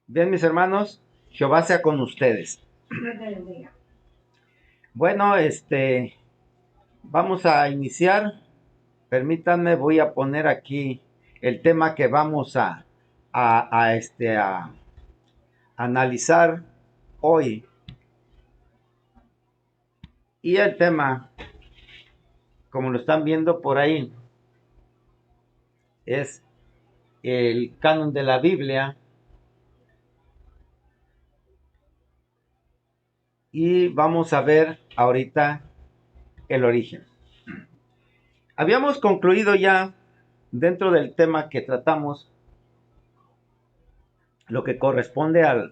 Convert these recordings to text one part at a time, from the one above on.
Bien, mis hermanos, Jehová sea con ustedes. Bueno, vamos a iniciar. Permítanme, voy a poner aquí el tema que vamos a analizar hoy. Y el tema, como lo están viendo por ahí, es el canon de la Biblia. Y vamos a ver ahorita el origen. Habíamos concluido ya dentro del tema que tratamos lo que corresponde a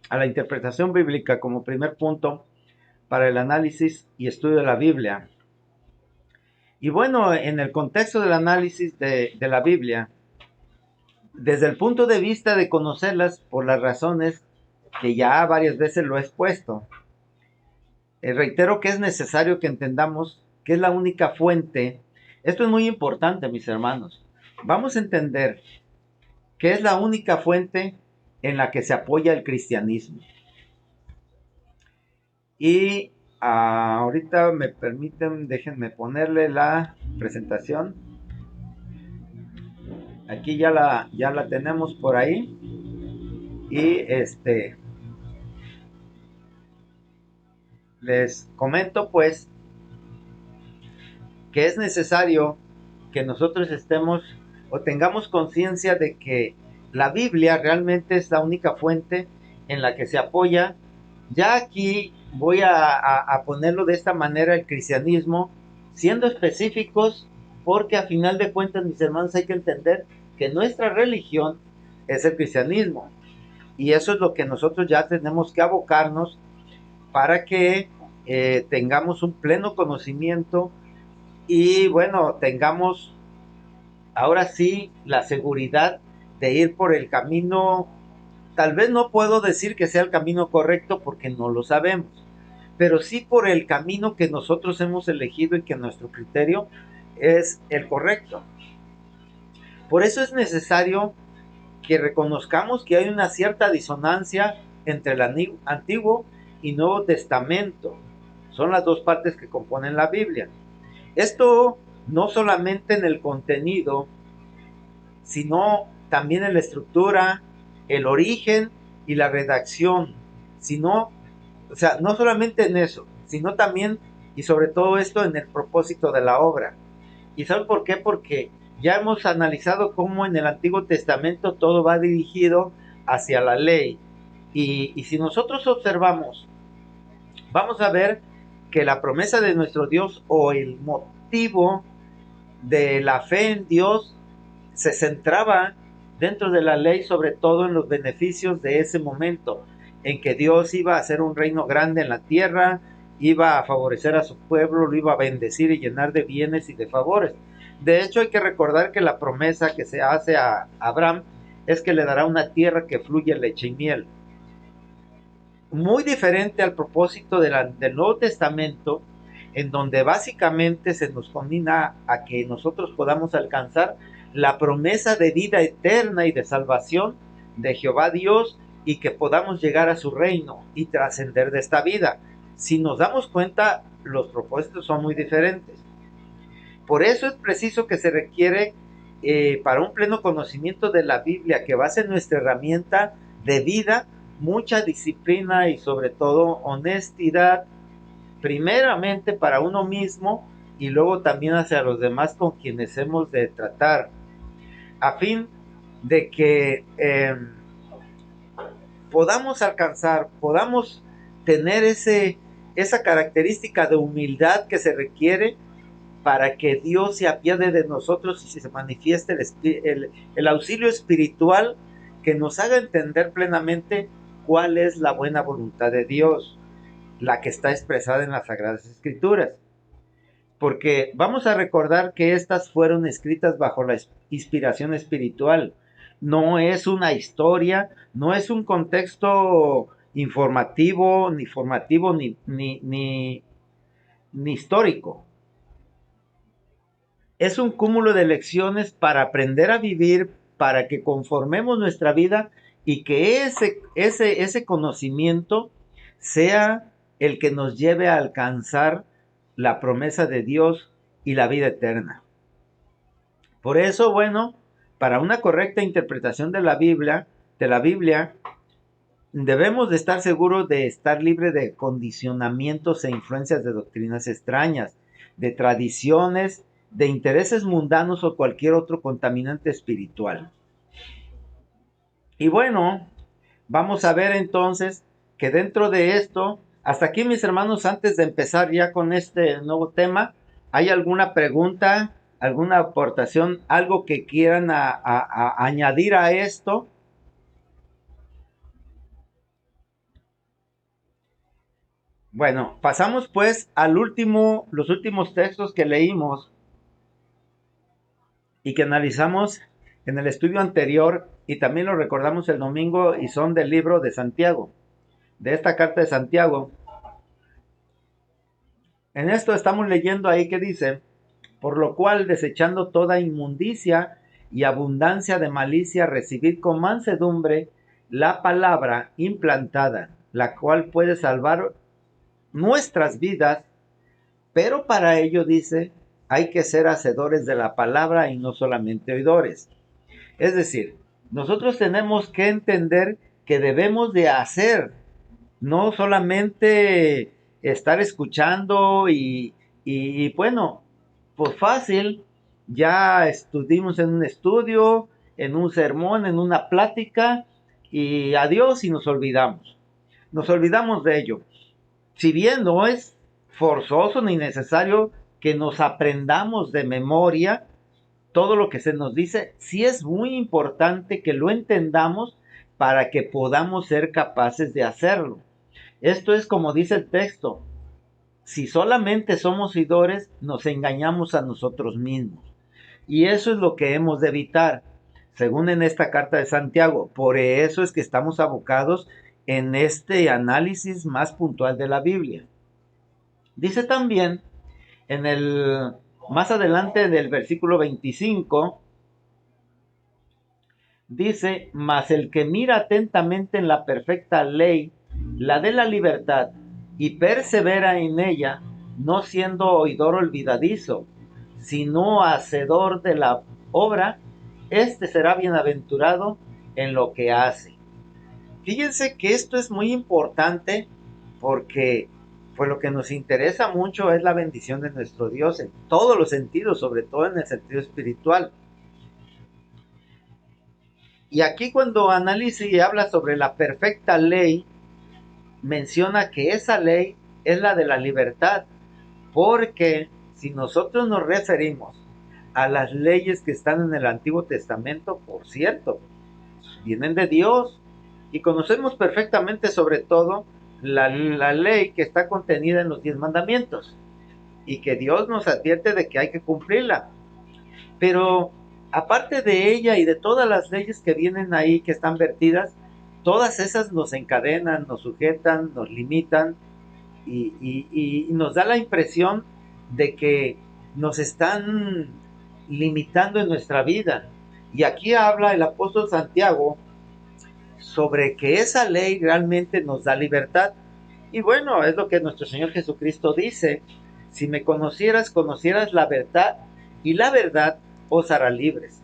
la interpretación bíblica como primer punto para el análisis y estudio de la Biblia. Y bueno, en el contexto del análisis de la Biblia, desde el punto de vista de conocerlas por las razones que ya varias veces lo he expuesto, reitero que es necesario que entendamos que es la única fuente. Esto es muy importante, mis hermanos. Vamos a entender que es la única fuente en la que se apoya el cristianismo. Y ahorita me permiten, déjenme ponerle la presentación. Aquí ya la tenemos por ahí. Y les comento pues que es necesario que nosotros estemos o tengamos conciencia de que la Biblia realmente es la única fuente en la que se apoya. Ya aquí voy a ponerlo de esta manera el cristianismo, siendo específicos, porque a final de cuentas, mis hermanos, hay que entender que nuestra religión es el cristianismo. Y eso es lo que nosotros ya tenemos que abocarnos para que tengamos un pleno conocimiento y bueno, tengamos ahora sí la seguridad de ir por el camino. Tal vez no puedo decir que sea el camino correcto porque no lo sabemos, pero sí por el camino que nosotros hemos elegido y que nuestro criterio es el correcto. Por eso es necesario que reconozcamos que hay una cierta disonancia entre el Antiguo y Nuevo Testamento. Son las dos partes que componen la Biblia. Esto no solamente en el contenido, sino también en la estructura, el origen y la redacción, sino, o sea, no solamente en eso, sino también y sobre todo esto en el propósito de la obra. ¿Y saben por qué? Porque ya hemos analizado cómo en el Antiguo Testamento todo va dirigido hacia la ley. Y si nosotros observamos, vamos a ver que la promesa de nuestro Dios o el motivo de la fe en Dios se centraba dentro de la ley, sobre todo en los beneficios de ese momento, en que Dios iba a hacer un reino grande en la tierra, iba a favorecer a su pueblo, lo iba a bendecir y llenar de bienes y de favores. De hecho, hay que recordar que la promesa que se hace a Abraham es que le dará una tierra que fluye leche y miel. Muy diferente al propósito del Nuevo Testamento, en donde básicamente se nos combina a que nosotros podamos alcanzar la promesa de vida eterna y de salvación de Jehová Dios y que podamos llegar a su reino y trascender de esta vida. Si nos damos cuenta, los propósitos son muy diferentes. Por eso es preciso que se requiere para un pleno conocimiento de la Biblia, que va a ser nuestra herramienta de vida, mucha disciplina y sobre todo honestidad, primeramente para uno mismo y luego también hacia los demás con quienes hemos de tratar, a fin de que podamos alcanzar, podamos tener esa característica de humildad que se requiere para que Dios se apiade de nosotros y se manifieste el auxilio espiritual que nos haga entender plenamente cuál es la buena voluntad de Dios, la que está expresada en las Sagradas Escrituras. Porque vamos a recordar que estas fueron escritas bajo la inspiración espiritual. No es una historia, no es un contexto informativo, ni formativo, ni histórico. Es un cúmulo de lecciones para aprender a vivir, para que conformemos nuestra vida y que ese conocimiento sea el que nos lleve a alcanzar la promesa de Dios y la vida eterna. Por eso, bueno, para una correcta interpretación de la Biblia, debemos de estar seguros de estar libre de condicionamientos e influencias de doctrinas extrañas, de tradiciones, de intereses mundanos o cualquier otro contaminante espiritual. Y bueno, vamos a ver entonces que dentro de esto, hasta aquí mis hermanos, antes de empezar ya con este nuevo tema, ¿hay alguna pregunta, alguna aportación, algo que quieran añadir a esto? Bueno, pasamos pues los últimos textos que leímos y que analizamos en el estudio anterior y también lo recordamos el domingo y son del libro de Santiago, de esta carta de Santiago. En esto estamos leyendo ahí que dice, por lo cual desechando toda inmundicia y abundancia de malicia, recibid con mansedumbre la palabra implantada, la cual puede salvar nuestras vidas, pero para ello dice, hay que ser hacedores de la palabra y no solamente oidores. Es decir, nosotros tenemos que entender que debemos de hacer, no solamente estar escuchando y bueno, pues fácil, ya estuvimos en un estudio, en un sermón, en una plática y adiós y nos olvidamos de ello. Si bien no es forzoso ni necesario que nos aprendamos de memoria todo lo que se nos dice, sí es muy importante que lo entendamos para que podamos ser capaces de hacerlo. Esto es como dice el texto, si solamente somos oidores, nos engañamos a nosotros mismos. Y eso es lo que hemos de evitar, según en esta carta de Santiago. Por eso es que estamos abocados en este análisis más puntual de la Biblia. Dice también en el más adelante del versículo 25, dice, mas el que mira atentamente en la perfecta ley, la de la libertad, y persevera en ella, no siendo oidor olvidadizo, sino hacedor de la obra, este será bienaventurado en lo que hace. Fíjense que esto es muy importante porque pues lo que nos interesa mucho es la bendición de nuestro Dios en todos los sentidos, sobre todo en el sentido espiritual. Y aquí cuando analiza y habla sobre la perfecta ley, menciona que esa ley es la de la libertad, porque si nosotros nos referimos a las leyes que están en el Antiguo Testamento, por cierto, vienen de Dios y conocemos perfectamente sobre todo la ley que está contenida en los 10 mandamientos y que Dios nos advierte de que hay que cumplirla. Pero aparte de ella y de todas las leyes que vienen ahí, que están vertidas, todas esas nos encadenan, nos sujetan, nos limitan y nos da la impresión de que nos están limitando en nuestra vida. Y aquí habla el apóstol Santiago sobre que esa ley realmente nos da libertad. Y bueno, es lo que nuestro Señor Jesucristo dice, si me conocieras, conocieras la verdad y la verdad os hará libres.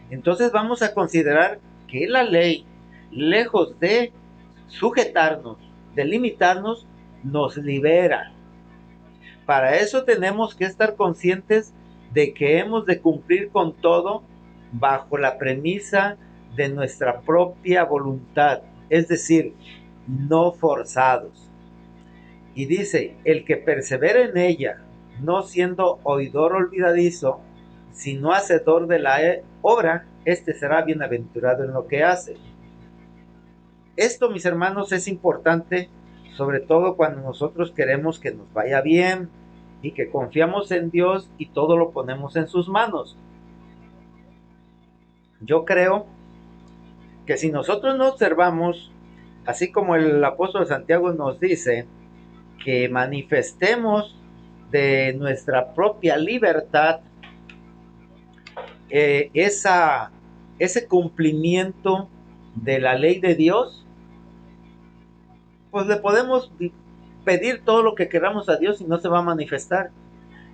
Entonces vamos a considerar que la ley, lejos de sujetarnos, de limitarnos, nos libera. Para eso tenemos que estar conscientes de que hemos de cumplir con todo bajo la premisa de nuestra propia voluntad, es decir, no forzados. Y dice, el que persevera en ella, no siendo oidor olvidadizo, sino hacedor de la obra, este será bienaventurado en lo que hace. Esto, mis hermanos, es importante, sobre todo cuando nosotros queremos que nos vaya bien y que confiamos en Dios y todo lo ponemos en sus manos. Yo creo que si nosotros no observamos, así como el apóstol Santiago nos dice, que manifestemos de nuestra propia libertad ese cumplimiento de la ley de Dios, pues le podemos pedir todo lo que queramos a Dios y no se va a manifestar.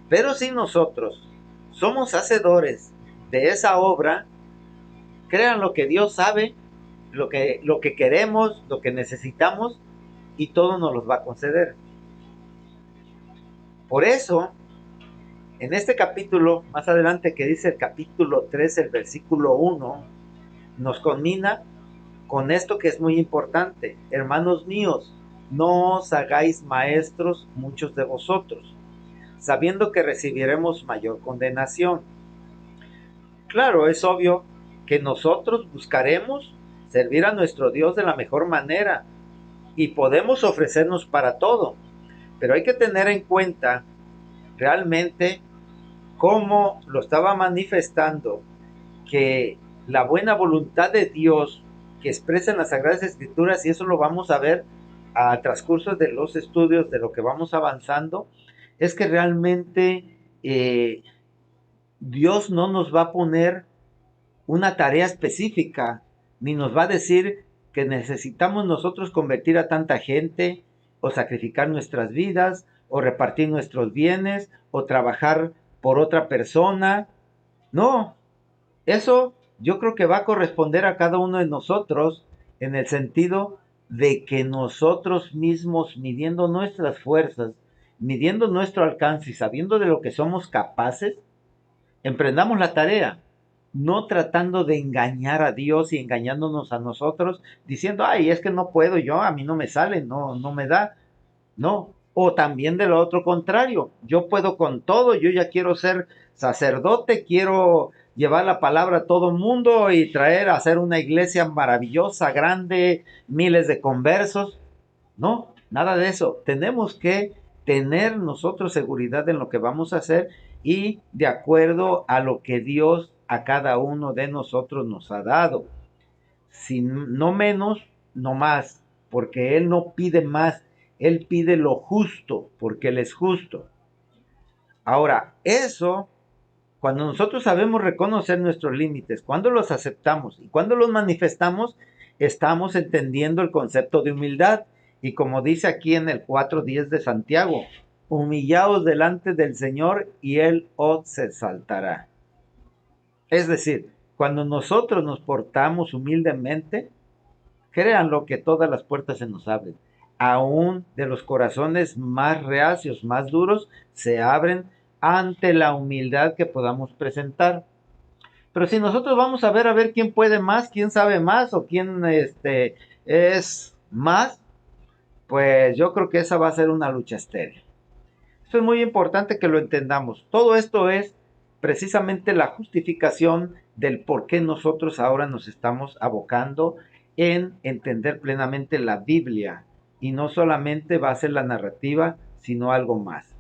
Pero si nosotros somos hacedores de esa obra, crean lo que Dios sabe, lo que queremos, lo que necesitamos, y todo nos los va a conceder. Por eso, en este capítulo, más adelante que dice el capítulo 3, el versículo 1, nos combina con esto que es muy importante. Hermanos míos, no os hagáis maestros muchos de vosotros, sabiendo que recibiremos mayor condenación. Claro, es obvio que nosotros buscaremos servir a nuestro Dios de la mejor manera y podemos ofrecernos para todo, pero hay que tener en cuenta realmente cómo lo estaba manifestando, que la buena voluntad de Dios que expresa en las Sagradas Escrituras, y eso lo vamos a ver a transcurso de los estudios, de lo que vamos avanzando, es que realmente Dios no nos va a poner una tarea específica, ni nos va a decir que necesitamos nosotros convertir a tanta gente, o sacrificar nuestras vidas, o repartir nuestros bienes, o trabajar por otra persona. No, eso yo creo que va a corresponder a cada uno de nosotros, en el sentido de que nosotros mismos, midiendo nuestras fuerzas, midiendo nuestro alcance y sabiendo de lo que somos capaces, emprendamos la tarea, no tratando de engañar a Dios y engañándonos a nosotros, diciendo, ay, es que no puedo yo, a mí no me sale, no me da. No, o también de lo otro contrario, yo puedo con todo, yo ya quiero ser sacerdote, quiero llevar la palabra a todo mundo y traer a hacer una iglesia maravillosa, grande, miles de conversos. No, nada de eso. Tenemos que tener nosotros seguridad en lo que vamos a hacer y de acuerdo a lo que Dios a cada uno de nosotros nos ha dado. Si no menos, no más, porque Él no pide más, Él pide lo justo, porque Él es justo. Ahora, eso, cuando nosotros sabemos reconocer nuestros límites, cuando los aceptamos y cuando los manifestamos, estamos entendiendo el concepto de humildad. Y como dice aquí en el 4:10 de Santiago, humillaos delante del Señor y Él os exaltará. Es decir, cuando nosotros nos portamos humildemente, créanlo que todas las puertas se nos abren. Aún de los corazones más reacios, más duros, se abren ante la humildad que podamos presentar. Pero si nosotros vamos a ver quién puede más, quién sabe más o quién es más, pues yo creo que esa va a ser una lucha estéril. Eso es muy importante que lo entendamos. Todo esto es precisamente la justificación del por qué nosotros ahora nos estamos abocando en entender plenamente la Biblia, y no solamente va a ser la narrativa, sino algo más.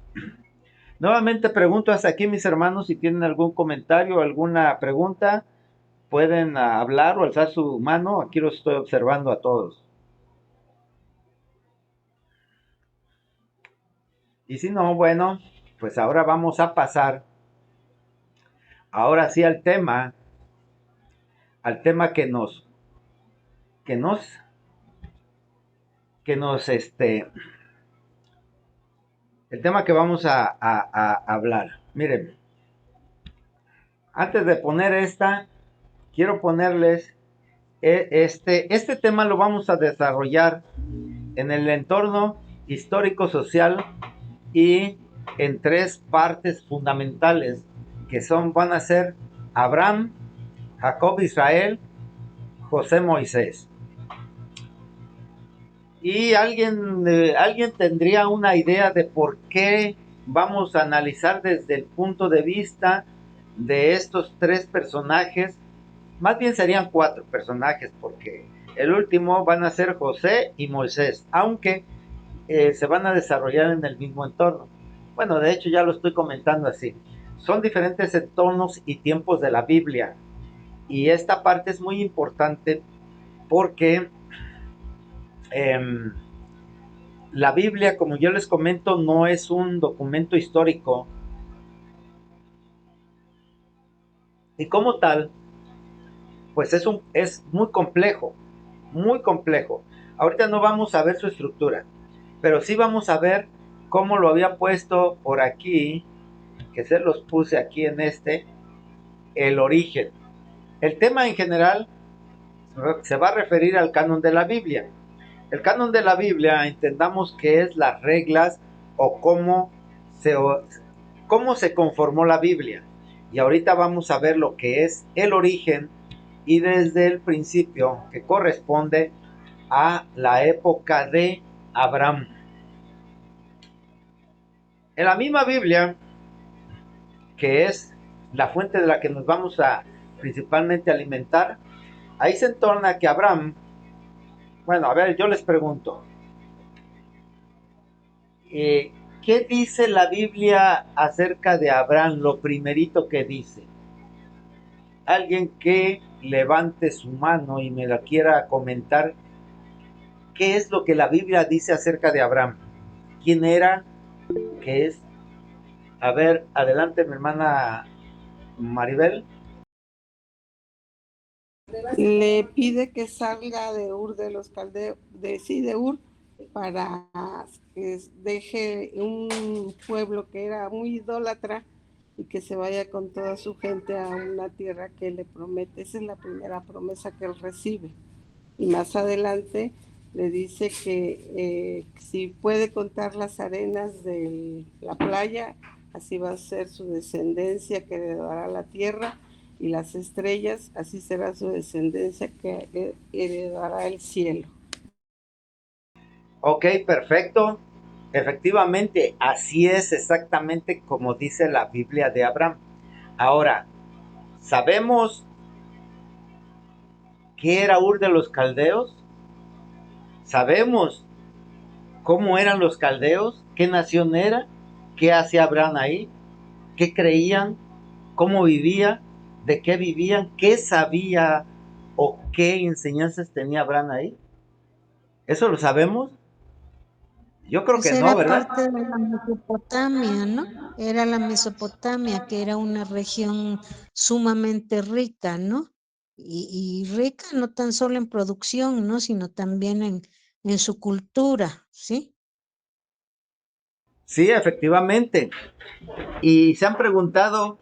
Nuevamente pregunto hasta aquí, mis hermanos, si tienen algún comentario o alguna pregunta, pueden hablar o alzar su mano. Aquí los estoy observando a todos. Y si no, bueno, pues ahora vamos a pasar, ahora sí, al tema que nos, que nos, el tema que vamos a hablar. Miren, antes de poner quiero ponerles, este tema lo vamos a desarrollar en el entorno histórico, social, y en tres partes fundamentales, que van a ser Abraham, Jacob, Israel, José, Moisés. Y alguien tendría una idea de por qué vamos a analizar desde el punto de vista de estos tres personajes. Más bien serían cuatro personajes, porque el último van a ser José y Moisés, aunque se van a desarrollar en el mismo entorno. Bueno, de hecho ya lo estoy comentando así. Son diferentes entornos y tiempos de la Biblia. Y esta parte es muy importante porque eh, la Biblia, como yo les comento, no es un documento histórico, y como tal, pues es muy complejo. muy complejo. Ahorita no vamos a ver su estructura, pero sí vamos a ver cómo lo había puesto por aquí, que se los puse aquí en el origen. El tema en general se va a referir al canon de la Biblia. El canon de la Biblia, entendamos que es las reglas o se, cómo se conformó la Biblia. Y ahorita vamos a ver lo que es el origen y desde el principio, que corresponde a la época de Abraham. En la misma Biblia, que es la fuente de la que nos vamos a principalmente alimentar, ahí se entorna que Abraham, bueno, a ver, yo les pregunto, eh, ¿qué dice la Biblia acerca de Abraham? Lo primerito que dice. Alguien que levante su mano y me la quiera comentar, ¿qué es lo que la Biblia dice acerca de Abraham? ¿Quién era? ¿Qué es? A ver, adelante mi hermana Maribel. Le pide que salga de Ur de los Caldeos, de Ur, para que deje un pueblo que era muy idólatra y que se vaya con toda su gente a una tierra que le promete. Esa es la primera promesa que él recibe. Y más adelante le dice que si puede contar las arenas de la playa, así va a ser su descendencia que heredará la tierra, y las estrellas, así será su descendencia que heredará el cielo. Ok, perfecto. Efectivamente, así es exactamente como dice la Biblia de Abraham. Ahora, ¿sabemos qué era Ur de los Caldeos? ¿Sabemos cómo eran los caldeos? ¿Qué nación era? ¿Qué hacía Abraham ahí? ¿Qué creían? ¿Cómo vivía? ¿De qué vivían? ¿Qué sabía o qué enseñanzas tenía Abraham ahí? ¿Eso lo sabemos? Yo creo Pues que no, era ¿verdad? parte de la Mesopotamia, ¿no? Era la Mesopotamia, que era una región sumamente rica, ¿no? Y rica no tan solo en producción, ¿no? Sino también en su cultura, ¿sí? Sí, efectivamente. ¿Y se han preguntado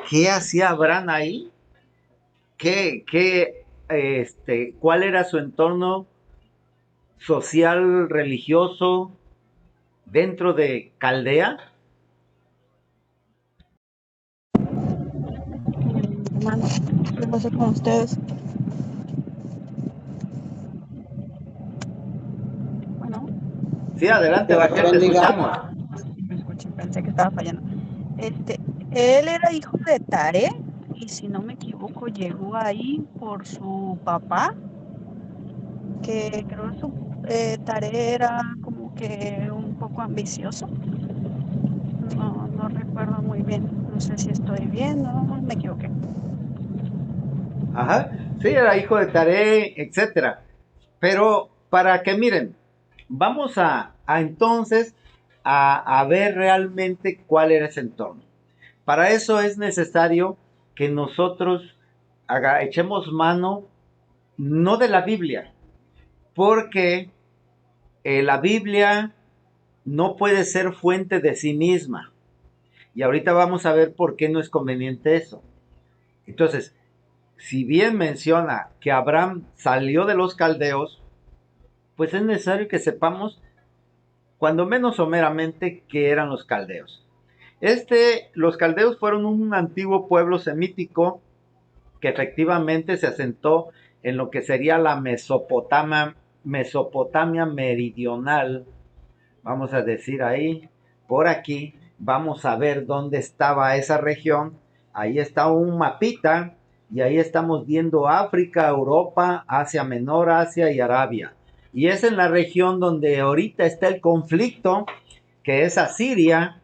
qué hacía Abraham ahí? ¿Cuál era su entorno social, religioso dentro de Caldea? Hermano, ¿qué pasa con ustedes? Bueno, Sí, adelante, Dios Raquel, te bendiga. escuchamos. sí me escuché, pensé que estaba fallando. Este, él era hijo de Tare y si no me equivoco llegó ahí por su papá, que creo que Tare era como que un poco ambicioso. No recuerdo muy bien, no sé si estoy bien o me equivoqué. Ajá, sí, era hijo de Taré, etcétera. Pero para que miren, vamos a entonces a ver realmente cuál era ese entorno. Para eso es necesario que nosotros echemos mano no de la Biblia, porque la Biblia no puede ser fuente de sí misma. Y ahorita vamos a ver por qué no es conveniente eso. Entonces, si bien menciona que Abraham salió de los caldeos, pues es necesario que sepamos, cuando menos someramente, qué eran los caldeos. Los caldeos fueron un antiguo pueblo semítico que efectivamente se asentó en lo que sería la Mesopotamia meridional, vamos a decir ahí, por aquí, vamos a ver dónde estaba esa región. Ahí está un mapita y ahí estamos viendo África, Europa, Asia Menor, Asia y Arabia. Y es en la región donde ahorita está el conflicto, que es Asiria,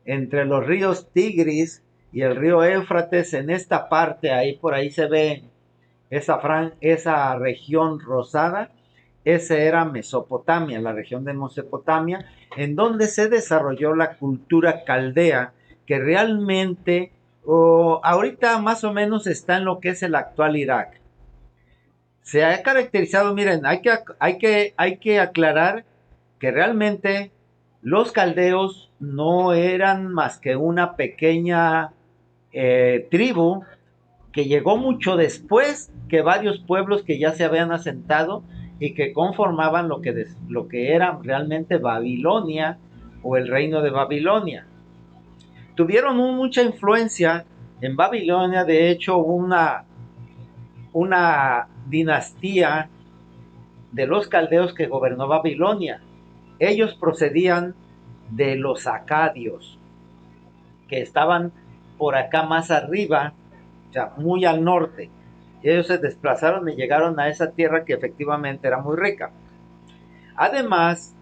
entre los ríos Tigris y el río Éufrates. En esta parte, ahí por ahí se ve esa región rosada. Ese era Mesopotamia, la región de Mesopotamia, en donde se desarrolló la cultura caldea, que realmente ahorita más o menos está en lo que es el actual Irak. Se ha caracterizado, miren, hay que aclarar que realmente los caldeos no eran más que una pequeña tribu que llegó mucho después que varios pueblos que ya se habían asentado y que conformaban lo que era realmente Babilonia o el reino de Babilonia. Tuvieron mucha influencia en Babilonia, de hecho una dinastía de los caldeos que gobernó Babilonia. Ellos procedían de los acadios, que estaban por acá más arriba, o sea, muy al norte. Y ellos se desplazaron y llegaron a esa tierra que efectivamente era muy rica. Además,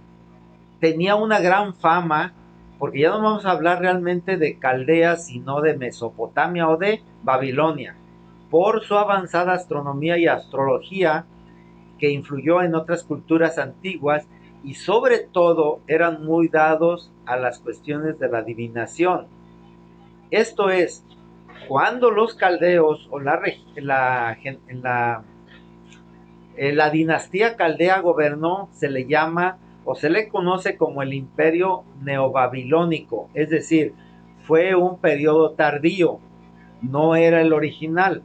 tenía una gran fama, porque ya no vamos a hablar realmente de Caldea, sino de Mesopotamia o de Babilonia, por su avanzada astronomía y astrología que influyó en otras culturas antiguas y sobre todo eran muy dados a las cuestiones de la adivinación. Esto es, cuando los caldeos o la dinastía caldea gobernó, se le llama o se le conoce como el imperio neobabilónico, es decir, fue un periodo tardío, no era el original.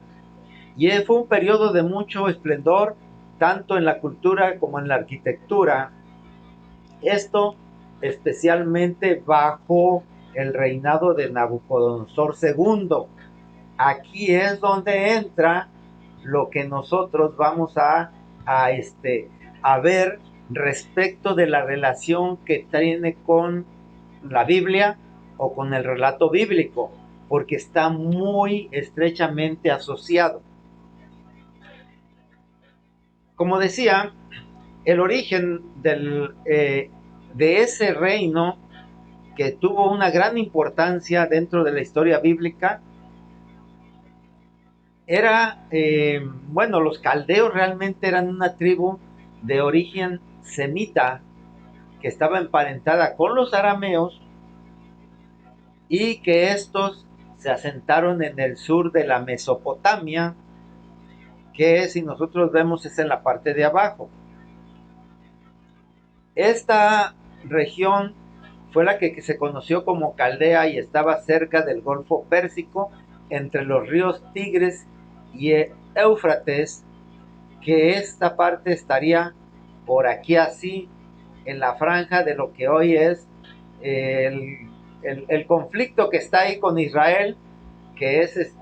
Y fue un periodo de mucho esplendor, tanto en la cultura como en la arquitectura. Esto especialmente bajo el reinado de Nabucodonosor II. Aquí es donde entra lo que nosotros vamos a ver respecto de la relación que tiene con la Biblia o con el relato bíblico, porque está muy estrechamente asociado. Como decía, el origen de ese reino que tuvo una gran importancia dentro de la historia bíblica era, bueno, los caldeos realmente eran una tribu de origen semita que estaba emparentada con los arameos y que estos se asentaron en el sur de la Mesopotamia, que si nosotros vemos es en la parte de abajo. Esta región fue la que se conoció como Caldea y estaba cerca del Golfo Pérsico, entre los ríos Tigres y Éufrates, que esta parte estaría por aquí así, en la franja de lo que hoy es el conflicto que está ahí con Israel, que es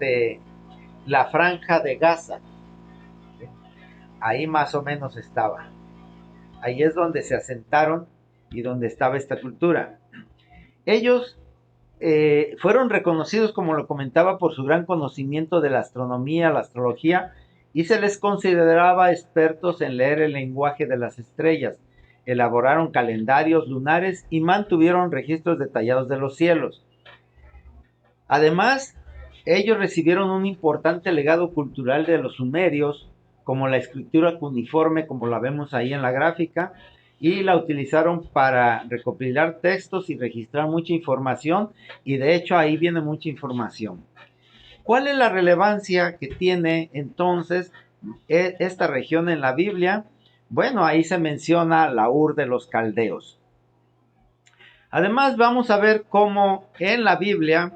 la franja de Gaza. Ahí más o menos estaba. Ahí es donde se asentaron y donde estaba esta cultura. Ellos fueron reconocidos, como lo comentaba, por su gran conocimiento de la astronomía, la astrología, y se les consideraba expertos en leer el lenguaje de las estrellas. Elaboraron calendarios lunares y mantuvieron registros detallados de los cielos. Además, ellos recibieron un importante legado cultural de los sumerios, como la escritura cuneiforme, como la vemos ahí en la gráfica, y la utilizaron para recopilar textos y registrar mucha información, y de hecho ahí viene mucha información. ¿Cuál es la relevancia que tiene entonces esta región en la Biblia? Bueno, ahí se menciona la Ur de los Caldeos. Además, vamos a ver cómo en la Biblia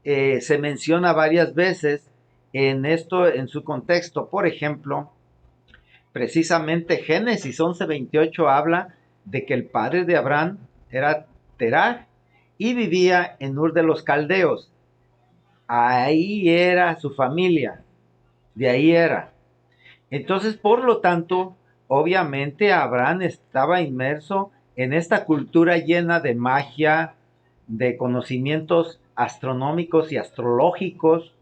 se menciona varias veces en su contexto. Por ejemplo, precisamente Génesis 11:28 habla de que el padre de Abraham era Terah y vivía en Ur de los Caldeos. Ahí era su familia, de ahí era. Entonces, por lo tanto, obviamente Abraham estaba inmerso en esta cultura llena de magia, de conocimientos astronómicos y astrológicos.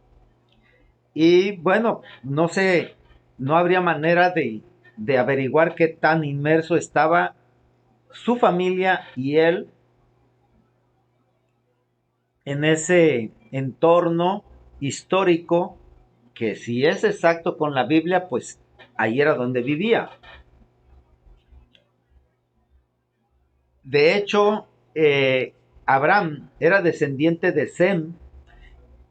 Y bueno, no sé, no habría manera de averiguar qué tan inmerso estaba su familia y él en ese entorno histórico que si es exacto con la Biblia, pues ahí era donde vivía. De hecho, Abraham era descendiente de Sem,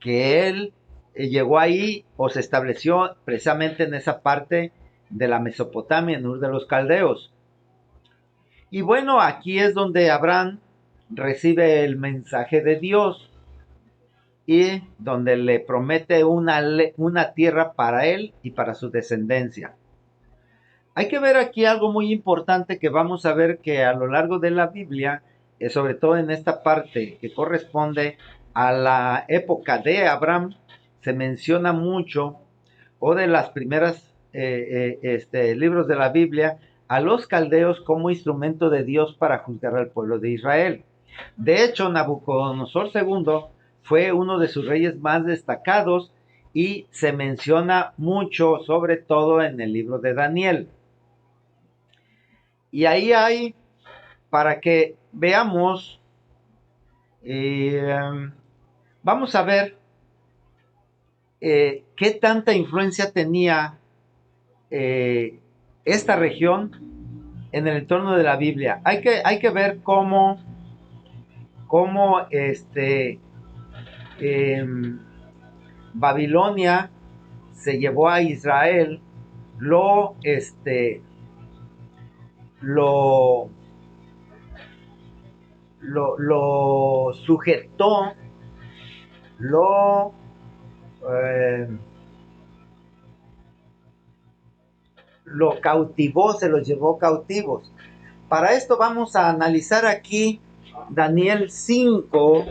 que él llegó ahí o se estableció precisamente en esa parte de la Mesopotamia, en Ur de los Caldeos. Y bueno, aquí es donde Abraham recibe el mensaje de Dios y donde le promete una tierra para él y para su descendencia. Hay que ver aquí algo muy importante que vamos a ver que a lo largo de la Biblia, sobre todo en esta parte que corresponde a la época de Abraham, se menciona mucho, o de las primeras libros de la Biblia, a los caldeos como instrumento de Dios para juzgar al pueblo de Israel. De hecho, Nabucodonosor II fue uno de sus reyes más destacados y se menciona mucho, sobre todo en el libro de Daniel. Y ahí hay, para que veamos, vamos a ver qué tanta influencia tenía esta región en el entorno de la Biblia. Hay que ver cómo Babilonia se llevó a Israel, lo, lo, lo sujetó, lo, eh, lo cautivó, se los llevó cautivos. Para esto vamos a analizar aquí Daniel 5.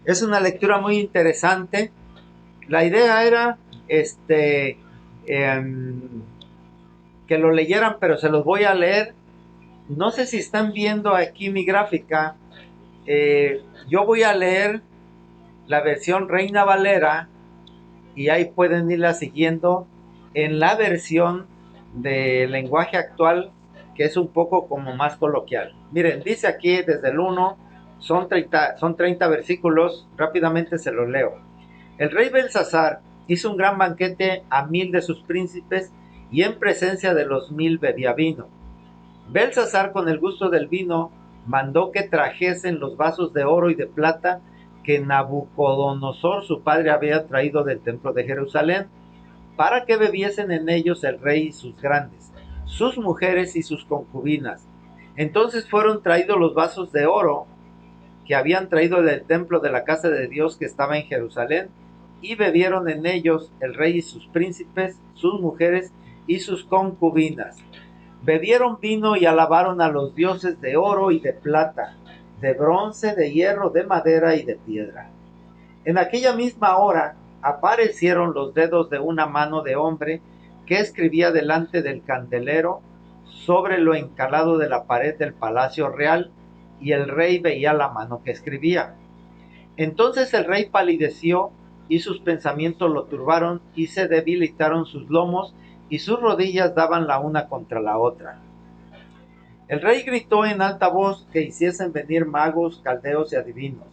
Es una lectura muy interesante. La idea era que lo leyeran, pero se los voy a leer. No sé si están viendo aquí mi gráfica. Yo voy a leer la versión Reina Valera y ahí pueden irla siguiendo en la versión de lenguaje actual, que es un poco como más coloquial. Miren, dice aquí desde el 1, son 30 versículos, rápidamente se los leo. El rey Belsasar hizo un gran banquete a 1000 de sus príncipes y en presencia de los 1000 bebía vino. Belsasar, con el gusto del vino, mandó que trajesen los vasos de oro y de plata que Nabucodonosor, su padre, había traído del templo de Jerusalén, para que bebiesen en ellos el rey y sus grandes, sus mujeres y sus concubinas. Entonces fueron traídos los vasos de oro que habían traído del templo de la casa de Dios que estaba en Jerusalén, y bebieron en ellos el rey y sus príncipes, sus mujeres y sus concubinas. Bebieron vino y alabaron a los dioses de oro y de plata, de bronce, de hierro, de madera y de piedra. En aquella misma hora aparecieron los dedos de una mano de hombre que escribía delante del candelero sobre lo encalado de la pared del palacio real, y el rey veía la mano que escribía. Entonces el rey palideció y sus pensamientos lo turbaron y se debilitaron sus lomos y sus rodillas daban la una contra la otra. El rey gritó en alta voz que hiciesen venir magos, caldeos y adivinos.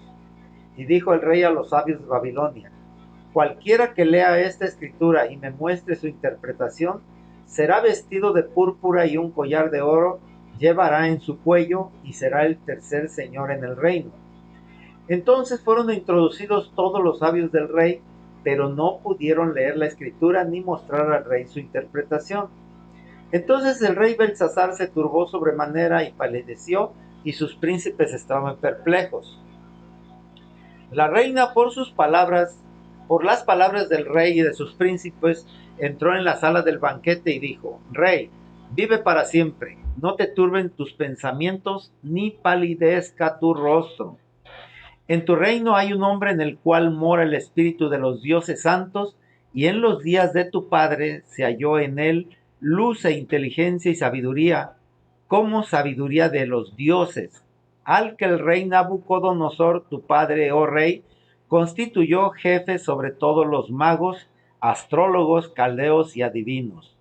Y dijo el rey a los sabios de Babilonia: cualquiera que lea esta escritura y me muestre su interpretación, será vestido de púrpura y un collar de oro llevará en su cuello, y será el tercer señor en el reino. Entonces fueron introducidos todos los sabios del rey, pero no pudieron leer la escritura ni mostrar al rey su interpretación. Entonces el rey Belsasar se turbó sobremanera y palideció, y sus príncipes estaban perplejos. La reina, por las palabras del rey y de sus príncipes, entró en la sala del banquete y dijo: Rey, vive para siempre, no te turben tus pensamientos, ni palidezca tu rostro. En tu reino hay un hombre en el cual mora el espíritu de los dioses santos, y en los días de tu padre se halló en él luz e inteligencia y sabiduría, como sabiduría de los dioses, al que el rey Nabucodonosor, tu padre, oh rey, constituyó jefe sobre todos los magos, astrólogos, caldeos y adivinos.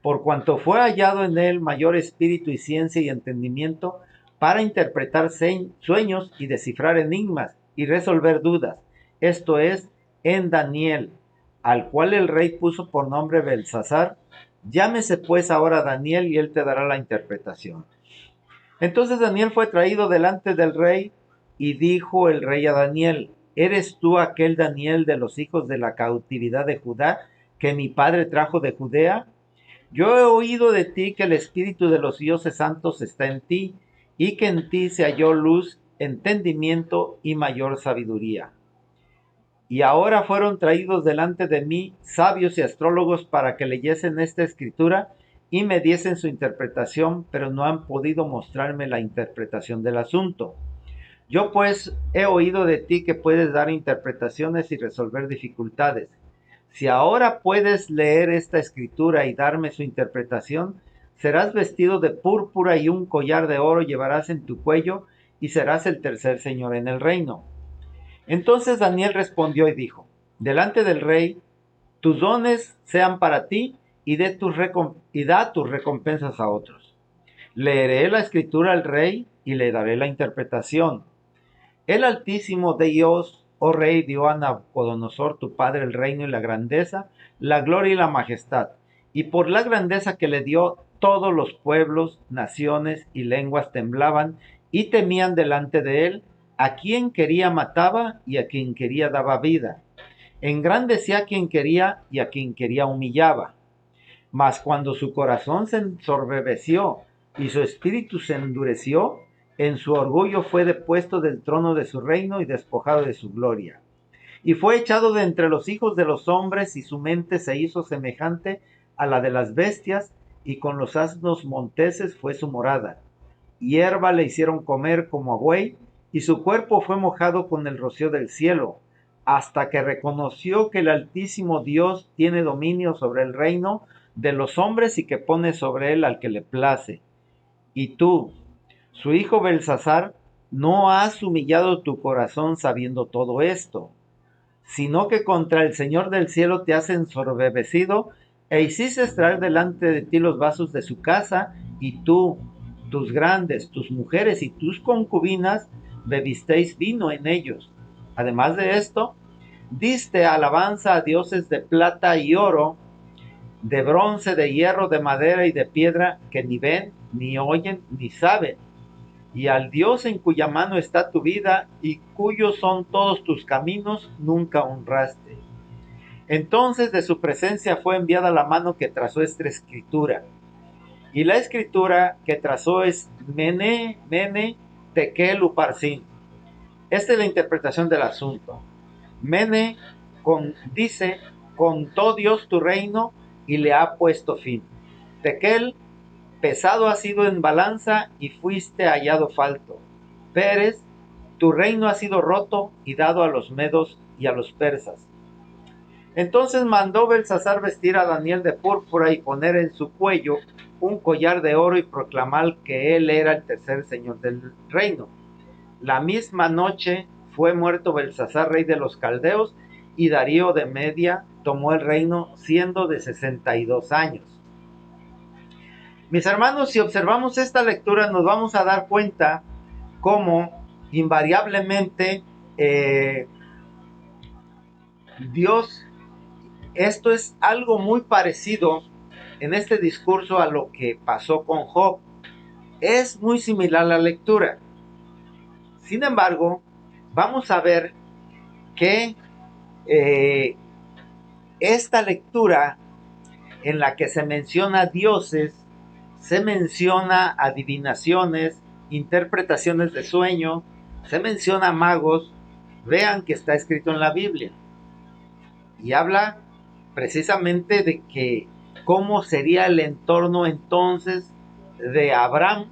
Por cuanto fue hallado en él mayor espíritu y ciencia y entendimiento para interpretar sueños y descifrar enigmas y resolver dudas, esto es, en Daniel, al cual el rey puso por nombre Belsasar. Llámese pues ahora Daniel, y él te dará la interpretación. Entonces Daniel fue traído delante del rey, y dijo el rey a Daniel: ¿eres tú aquel Daniel de los hijos de la cautividad de Judá, que mi padre trajo de Judea? Yo he oído de ti que el espíritu de los dioses santos está en ti, y que en ti se halló luz, entendimiento y mayor sabiduría. Y ahora fueron traídos delante de mí sabios y astrólogos para que leyesen esta escritura y me diesen su interpretación, pero no han podido mostrarme la interpretación del asunto. Yo pues he oído de ti que puedes dar interpretaciones y resolver dificultades. Si ahora puedes leer esta escritura y darme su interpretación, serás vestido de púrpura y un collar de oro llevarás en tu cuello y serás el tercer señor en el reino. Entonces Daniel respondió y dijo, delante del rey, tus dones sean para ti y da tus recompensas a otros. Leeré la escritura al rey y le daré la interpretación. El Altísimo Dios, oh Rey, dio a Nabucodonosor, tu padre, el reino y la grandeza, la gloria y la majestad. Y por la grandeza que le dio, todos los pueblos, naciones y lenguas temblaban y temían delante de él. A quien quería mataba y a quien quería daba vida. Engrandecía a quien quería y a quien quería humillaba. Mas cuando su corazón se ensorbebeció y su espíritu se endureció, en su orgullo fue depuesto del trono de su reino y despojado de su gloria. Y fue echado de entre los hijos de los hombres, y su mente se hizo semejante a la de las bestias, y con los asnos monteses fue su morada. Hierba le hicieron comer como a buey, y su cuerpo fue mojado con el rocío del cielo, hasta que reconoció que el Altísimo Dios tiene dominio sobre el reino de los hombres y que pone sobre él al que le place. Y tú, su hijo Belsasar, no has humillado tu corazón sabiendo todo esto, sino que contra el Señor del cielo te has ensoberbecido e hiciste traer delante de ti los vasos de su casa, y tú, tus grandes, tus mujeres y tus concubinas bebisteis vino en ellos. Además de esto, diste alabanza a dioses de plata y oro, de bronce, de hierro, de madera y de piedra, que ni ven, ni oyen, ni saben. Y al Dios en cuya mano está tu vida y cuyos son todos tus caminos, nunca honraste. Entonces de su presencia fue enviada la mano que trazó esta escritura. Y la escritura que trazó es Mene, Mene, Tekel, Uparsin. Esta es la interpretación del asunto. Mene dice, contó Dios tu reino y le ha puesto fin. Tekel, pesado has sido en balanza y fuiste hallado falto. Pérez, tu reino ha sido roto y dado a los medos y a los persas. Entonces mandó Belsasar vestir a Daniel de púrpura y poner en su cuello un collar de oro y proclamar que él era el tercer señor del reino. La misma noche fue muerto Belsasar, rey de los caldeos, y Darío de Media tomó el reino siendo de 62 años. Mis hermanos, si observamos esta lectura, nos vamos a dar cuenta cómo invariablemente Dios, esto es algo muy parecido en este discurso a lo que pasó con Job. Es muy similar la lectura. Sin embargo, vamos a ver que esta lectura en la que se menciona dioses, se menciona adivinaciones, interpretaciones de sueño, se menciona magos, vean que está escrito en la Biblia. Y habla precisamente de que cómo sería el entorno entonces de Abraham,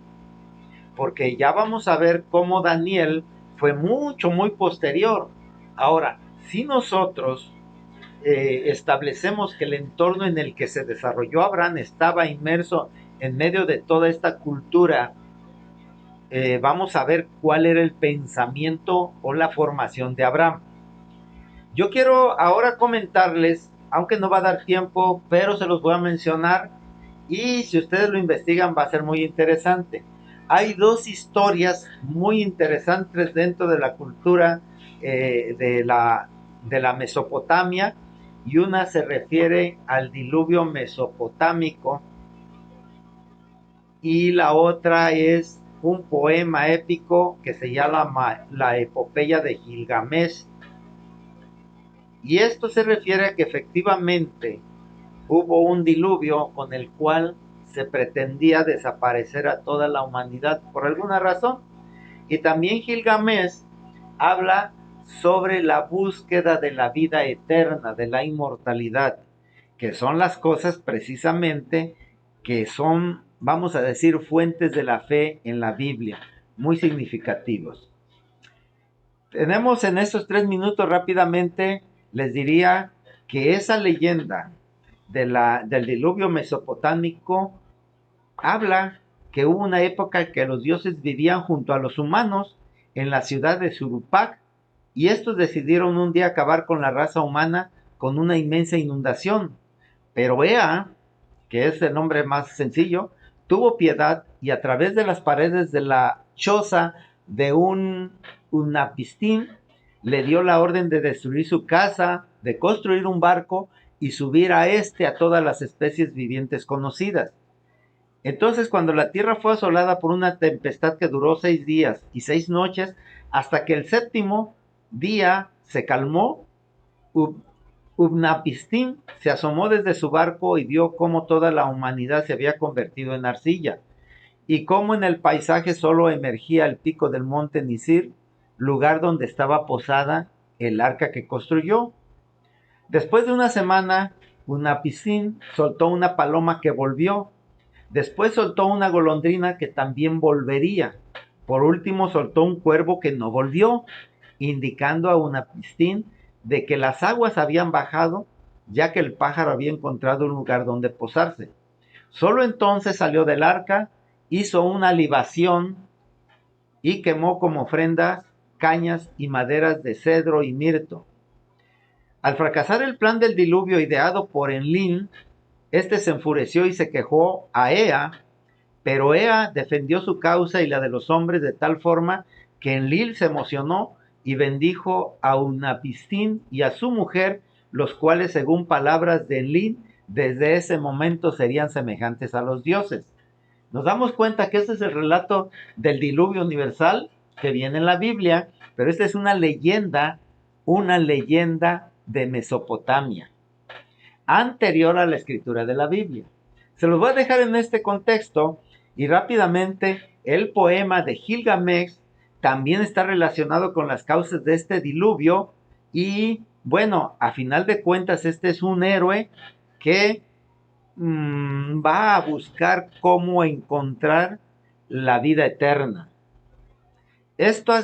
porque ya vamos a ver cómo Daniel fue muy posterior. Ahora, si nosotros establecemos que el entorno en el que se desarrolló Abraham estaba inmerso en medio de toda esta cultura, vamos a ver cuál era el pensamiento o la formación de Abraham. Yo quiero ahora comentarles, aunque no va a dar tiempo, pero se los voy a mencionar, y si ustedes lo investigan va a ser muy interesante. Hay dos historias muy interesantes dentro de la cultura de la Mesopotamia, y una se refiere al diluvio mesopotámico y la otra es un poema épico que se llama la epopeya de Gilgamesh. Y esto se refiere a que efectivamente hubo un diluvio con el cual se pretendía desaparecer a toda la humanidad por alguna razón. Y también Gilgamesh habla sobre la búsqueda de la vida eterna, de la inmortalidad, que son las cosas precisamente que son, vamos a decir, fuentes de la fe en la Biblia, muy significativos. Tenemos en estos 3 minutos rápidamente, les diría que esa leyenda del diluvio mesopotámico habla que hubo una época en que los dioses vivían junto a los humanos en la ciudad de Surupac y estos decidieron un día acabar con la raza humana con una inmensa inundación. Pero Ea, que es el nombre más sencillo, tuvo piedad y a través de las paredes de la choza de un Unapistín le dio la orden de destruir su casa, de construir un barco y subir a todas las especies vivientes conocidas. Entonces, cuando la tierra fue asolada por una tempestad que duró 6 días y 6 noches, hasta que el 7º día se calmó, Ubnapishtim se asomó desde su barco y vio cómo toda la humanidad se había convertido en arcilla, y cómo en el paisaje solo emergía el pico del monte Nisir, lugar donde estaba posada el arca que construyó. Después de una semana, Ubnapishtim soltó una paloma que volvió. Después soltó una golondrina que también volvería. Por último soltó un cuervo que no volvió, indicando a Unapistín de que las aguas habían bajado, ya que el pájaro había encontrado un lugar donde posarse. Solo entonces salió del arca, hizo una libación y quemó como ofrendas cañas y maderas de cedro y mirto. Al fracasar el plan del diluvio ideado por Enlil, este se enfureció y se quejó a Ea, pero Ea defendió su causa y la de los hombres de tal forma que Enlil se emocionó y bendijo a Unapistín y a su mujer, los cuales, según palabras de Enlil, desde ese momento serían semejantes a los dioses. Nos damos cuenta que este es el relato del diluvio universal que viene en la Biblia, pero esta es una leyenda de Mesopotamia, anterior a la escritura de la Biblia. Se los voy a dejar en este contexto y rápidamente el poema de Gilgamesh también está relacionado con las causas de este diluvio y bueno, a final de cuentas este es un héroe que va a buscar cómo encontrar la vida eterna. Esas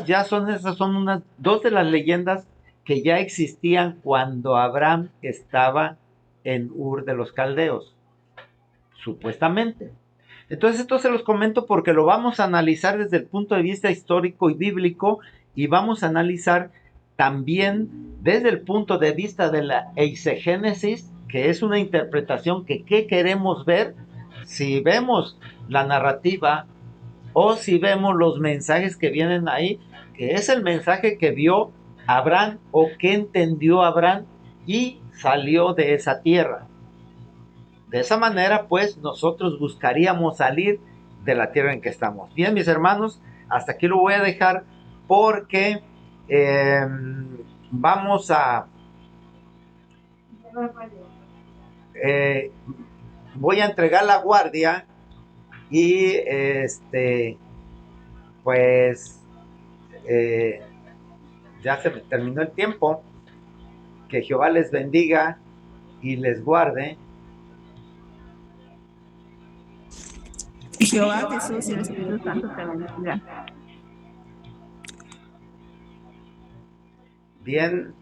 son dos de las leyendas que ya existían cuando Abraham estaba en Ur de los Caldeos, supuestamente. Entonces esto se los comento porque lo vamos a analizar desde el punto de vista histórico y bíblico y vamos a analizar también desde el punto de vista de la eisegénesis, que es una interpretación que ¿qué queremos ver? Si vemos la narrativa o si vemos los mensajes que vienen ahí, que es el mensaje que vio Abraham o que entendió Abraham y salió de esa tierra. De esa manera, pues, nosotros buscaríamos salir de la tierra en que estamos. Bien, mis hermanos, hasta aquí lo voy a dejar porque vamos a... voy a entregar la guardia y pues ya se terminó el tiempo. Que Jehová les bendiga y les guarde. Jehová, Jesús y el Espíritu Santo te bendiga. Bien,